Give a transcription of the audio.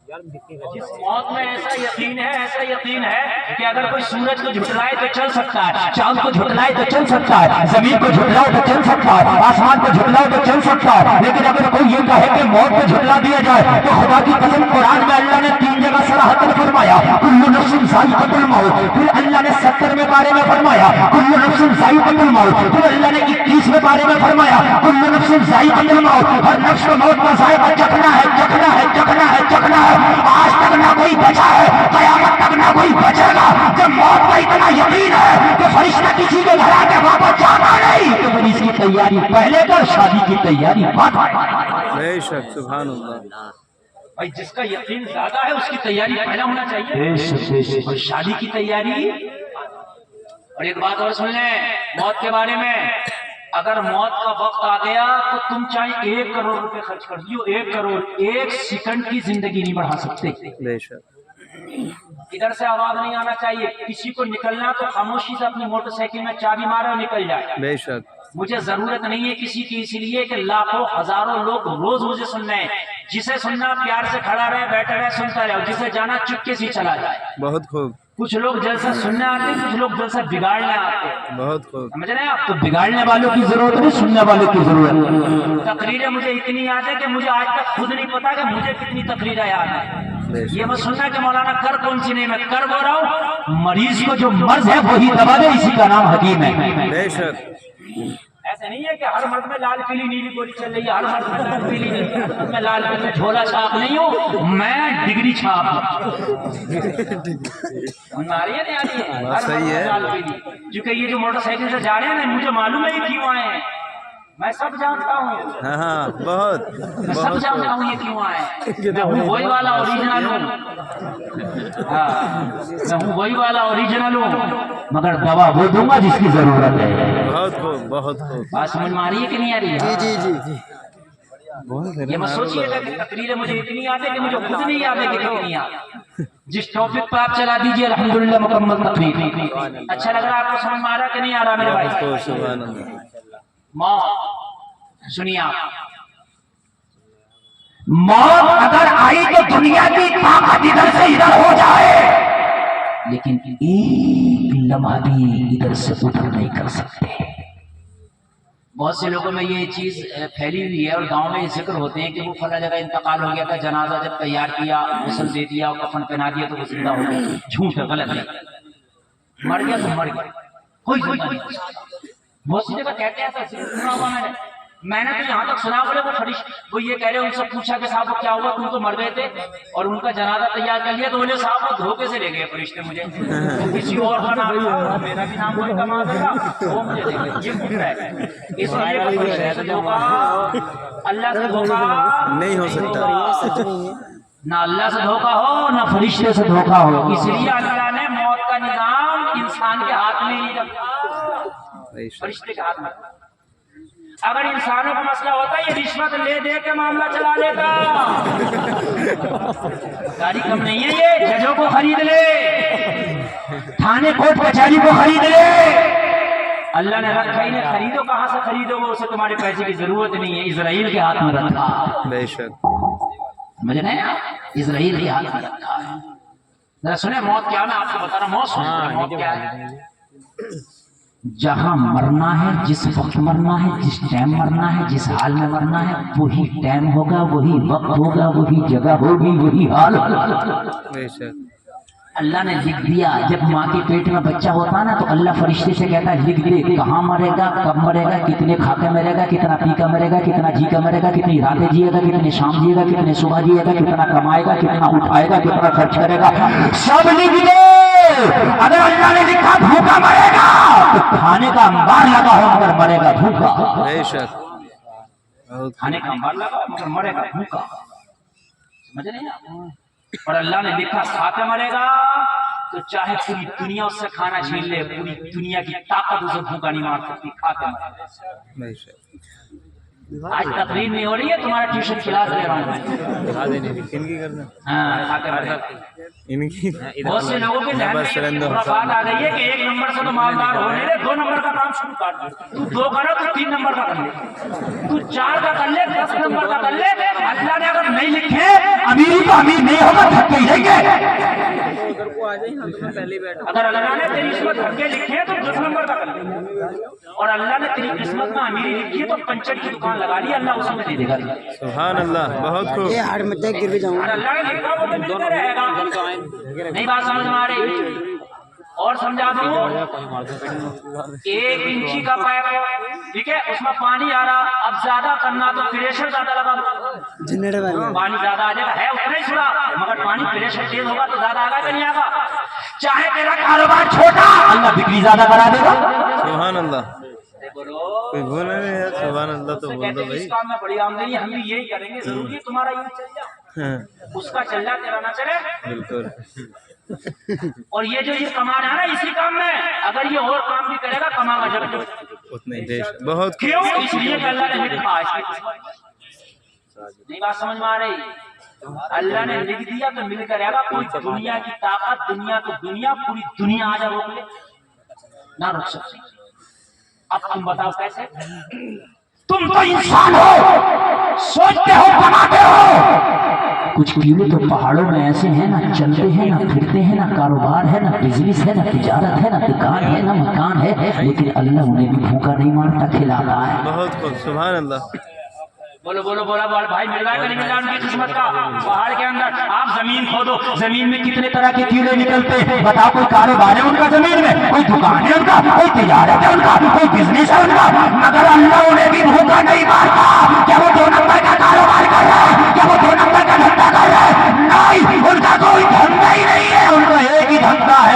मौत में ऐसा यकीन है कि अगर कोई सूरज को झुटलाए तो चल सकता है, चांद को झुटलाए तो चल सकता है, जमीन को झुटलाए तो चल सकता है, आसमान को झुटलाए तो चल सकता है। लेकिन अगर कोई ये कहे कि मौत को झुटला दिया जाए तो खुदा की कसम कुरान में अल्लाह ने 3 जगह सराहतन फरमाया, कुल्लु नफ्सिन ज़ाइक़तुल मौत। फिर अल्लाह ने 70वें पारे में फरमाया कुल्लु नफ्सिन ज़ाइक़तुल मौत। फिर अल्लाह ने 21वें पारे में फरमाया कुल्लु नफ्सिन ज़ाइक़तुल मौत। हर नफ्स को मौत का ज़ायक़ा चखना है, चखना है, चखना है, चखना है। आज तक ना कोई बचा है, कयामत तक ना कोई बचेगा। जब मौत का इतना यकीन है तो फरिश्ता किसी के घर आके वापस जाना नहीं, तो फिर इसकी तैयारी पहले कर, शादी की तैयारी बाद में। बेशक सुभान अल्लाह। भाई जिसका यकीन ज्यादा है उसकी तैयारी पहले होना चाहिए, और शादी की तैयारी। और एक बात और सुन लें मौत के बारे में, अगर मौत का वक्त आ गया तो तुम चाहे 1 करोड़ रुपए खर्च कर दियो, 1 करोड़, 1 सेकंड की जिंदगी नहीं बढ़ा सकते। इधर से आवाज नहीं आना चाहिए, किसी को निकलना तो खामोशी से अपनी मोटरसाइकिल में चाबी मारे और निकल जाए। बेशक मुझे जरूरत नहीं है किसी की, इसलिए कि लाखों हजारों लोग रोज मुझे सुन रहे हैं। जिसे सुनना प्यार से खड़ा रहे, बैठे रहे, सुनता रहे, और जिसे जाना चुपके से चला जाए। बहुत खूब। कुछ लोग जलसा सुनने आते हैं, कुछ लोग जलसा बिगाड़ने आते हैं। बहुत खूब। समझ रहे हैं आप? तो बिगाड़ने वालों की जरूरत नहीं, सुनने वालों की जरूरत। तकरीरें मुझे इतनी याद है कि मुझे आज तक खुद नहीं पता कि मुझे कितनी तकरीरें याद है। ये मैं सुनना कि मौलाना कर कौन सी नहीं, मैं कर बोल रहा हूँ। मरीज को जो मर्ज है वही दवा दे, इसी का नाम हकीम है। बेशक ऐसे नहीं है कि हर मर्द में लाल पीली नीली गोली चल रही है, हर मर्द में लाल पीली नीली, मैं लाल पीली झोला छाप नहीं हूँ, मैं डिग्री छाप हूँ। सही है। क्योंकि ये जो मोटरसाइकिल से जा रहे हैं ना, मुझे मालूम है ये क्यों आए हैं, मैं सब जानता हूँ। हाँ बहुत मैं सब जानता हूँ ये क्यों आए। मैं हूँ वही वाला ओरिजिनल हूँ, मैं हूँ वही वाला ओरिजिनल हूँ, मगर दवा वो दूंगा जिसकी जरूरत है। बहुत खूब, बहुत खूब। बात समझ में आ रही है कि नहीं आ रही है? जी जी जी। ये मत सोचिएगा कि तकरीरें मुझे इतनी याद है कि मुझे खुद नहीं याद है कि कितनी याद। जिस टॉपिक पर आप चला दीजिए अल्हम्दुलिल्लाह मुकम्मल तकरीर। अच्छा लग रहा है आपको? समझ में आ रहा कि नहीं आ रहा मेरे भाई? सुभान अल्लाह। मौत सुनिए आप, मौत अगर आई तो दुनिया की ताकत इधर से इधर हो जाए, लेकिन एक लम्हा भी इधर से उधर नहीं कर सकते। बहुत से लोगों में ये चीज फैली हुई है और गांव में ये जिक्र होते हैं कि वो फला जगह इंतकाल हो गया था, जनाजा जब तैयार किया, गुस्ल दे दिया और कफन पहना दिया तो वो जिंदा हो गया। झूठ है, गलत है। मर गया तो मर गया, कोई बहुत सी जगह कहते हैं ऐसा। मैंने तो यहाँ तक सुना, बोले वो ये कह रहे, उनसे पूछा कि साहब क्या हुआ, तुम तो मर गए थे और उनका जनाजा तैयार कर लिया, तो बोले साहब वो धोखे से ले गए फरिश्ते मुझे, तो किसी और का नाम था, मेरा भी नाम कोई कमा देगा, वो मुझे ले गए। ये झूठ है। इसलिए फरिश्ते से धोखा, अल्लाह से धोखा नहीं हो सकता। ना अल्लाह से धोखा हो ना फरिश्ते से धोखा हो। इसलिए अल्लाह ने मौत का निजाम इंसान के हाथ में नहीं रखा, फरिश्ते के हाथ में। अगर इंसानों का मसला होता ये रिश्वत ले दे के मामला चला लेता। गाड़ी कम नहीं है, ये जजों को खरीद ले, थाने कोर्ट कचहरी को खरीद ले। अल्लाह ने रखा ही नहीं, खरीदो कहाँ से खरीदोगे, उसे तुम्हारे पैसे की जरूरत नहीं है, इजराइल के हाथ में रखा। बेशक समझ रहे हैं आप? इजराइल के हाथ में रखा है। जरा सुने मौत क्या है, मैं आपको बता रहा हूँ। मौत क्या है? जहां मरना है, जिस वक्त मरना है, जिस टाइम मरना है, जिस हाल में मरना है, वही टाइम होगा, वही वक्त होगा, वही जगह होगी, वही हाल होगा। अल्लाह ने लिख दिया। जब माँ के पेट में बच्चा होता है ना, तो अल्लाह फरिश्ते से कहता है लिख दे कहाँ मरेगा, कब मरेगा, कितने खाके मरेगा, कितना पी का मरेगा, कितना जी का मरेगा, कितनी रातें जिएगा, कितने शाम जिएगा, कितने सुबह जिएगा, कितना कमाएगा, कितना उठाएगा, कितना खर्च करेगा, सब लिख दे। अगर अल्लाह ने लिखा भूखा मरेगा तो खाने का अंबार लगा हो मगर मरेगा भूखा। खाने का अंबार लगा मगर मरेगा भूखा। समझ रहे हैं? और अल्लाह ने लिखा खाके मरेगा तो चाहे पूरी दुनिया उससे खाना छीन ले, पूरी दुनिया की ताकत उसे भूखा नहीं मार सकती, खाके मरेगा। आज तकरीर नहीं हो रही है, तुम्हारा ट्यूशन क्लास ले रहा हूँ मैं। दिखा देने इनकी करना हाँ, आके बैठ। इनकी बहुत से लोगों के ध्यान में ये बात आ गई है कि 1 नंबर से तो मालदार होने दे, 2 नंबर का काम शुरू कर दे। तू 2 करो तो 3 नंबर का कर ले, तू 4 का कर ले, 10 नंबर का कर ले। अल्लाह ने अगर नहीं लिखे अमीरी तो अमीर नहीं होगा, धक्के ही देंगे। उधर को आ जाए ना, तो मैं पहले ही बैठा। अगर अल्लाह ने तेरी किस्मत धक्के लिखे हैं तो 10 नंबर का कर ले, और अल्लाह ने तेरी किस्मत में अमीरी लिखी है तो पंचर की दुकान लगा ली, अल्लाह उसमें दे देगा। सुभान अल्लाह, बहुत खूब। ये हाड़ में गिर भी जाऊंगा। और अल्लाह ने लिखा वो तो मिलता रहेगा। नहीं बात समझ में आ रही? और समझा दूं, 1 इंची का पाइप, ठीक है, उसमें पानी आ रहा, अब ज्यादा करना तो प्रेशर ज्यादा लगा दो, जनरेटर वाले पानी ज्यादा आ जाएगा, है उतना ही छोड़ा, मगर पानी प्रेशर तेज होगा तो ज्यादा आएगा कि नहीं आएगा? चाहे तेरा कारोबार छोटा, अल्लाह बिक्री ज्यादा करा देगा। सुभान अल्लाह, कोई बोल रहे हैं सुभान अल्लाह तो बोल दो भाई। इस काम में बड़ी आमदनी, हम भी यही करेंगे, जरूरी है तुम्हारा ये चल जाए, हाँ, उसका चल जाए, तेरा ना चले। बिल्कुल। और ये जो ये कमा रहा है ना इसी काम में, अगर ये और काम भी करेगा कमागा जब उतना ही देश बहुत क्यों? इसलिए कि अल्लाह ने लिखा है। नहीं बात समझ में आ रही? अल्लाह ने लिख दिया तो मिल करेगा। कोई दुनिया की ताकत, दुनिया तो दुनिया, पूरी दुनिया आ जा रोक ले ना रोक सकती। अब तुम बताओ कैसे? तुम तो इंसान हो, सोचते हो, बनाते हो। कुछ कीड़े तो पहाड़ों में ऐसे हैं ना, चलते हैं ना, फिरते हैं ना, कारोबार है ना, बिजनेस है ना, तिजारत है ना, दुकान है ना, मकान है, लेकिन अल्लाह उन्हें भी भूखा नहीं मारता, खिलाता है। बहुत खूब। सुभान अल्लाह। बोलो बोलो बोला बोल भाई, मिल रहा है कि नहीं मिल रहा उनकी किस्मत का? पहाड़ के अंदर आप जमीन खोदो, जमीन में कितने तरह के कीड़े निकलते हैं, बताओ। कोई कारोबार है उनका जमीन में, कोई दुकान है उनका, कोई तिजारत है उनका, कोई बिजनेस है उनका, मगर अल्लाह उन्हें भी भूखा नहीं मारता। क्या वो 2 नंबर का कारोबार कर रहा है? क्या वो 2 नंबर का धंधा कर रहा है? नहीं, उनका कोई धंधा ही नहीं है, उनका एक ही धंधा है।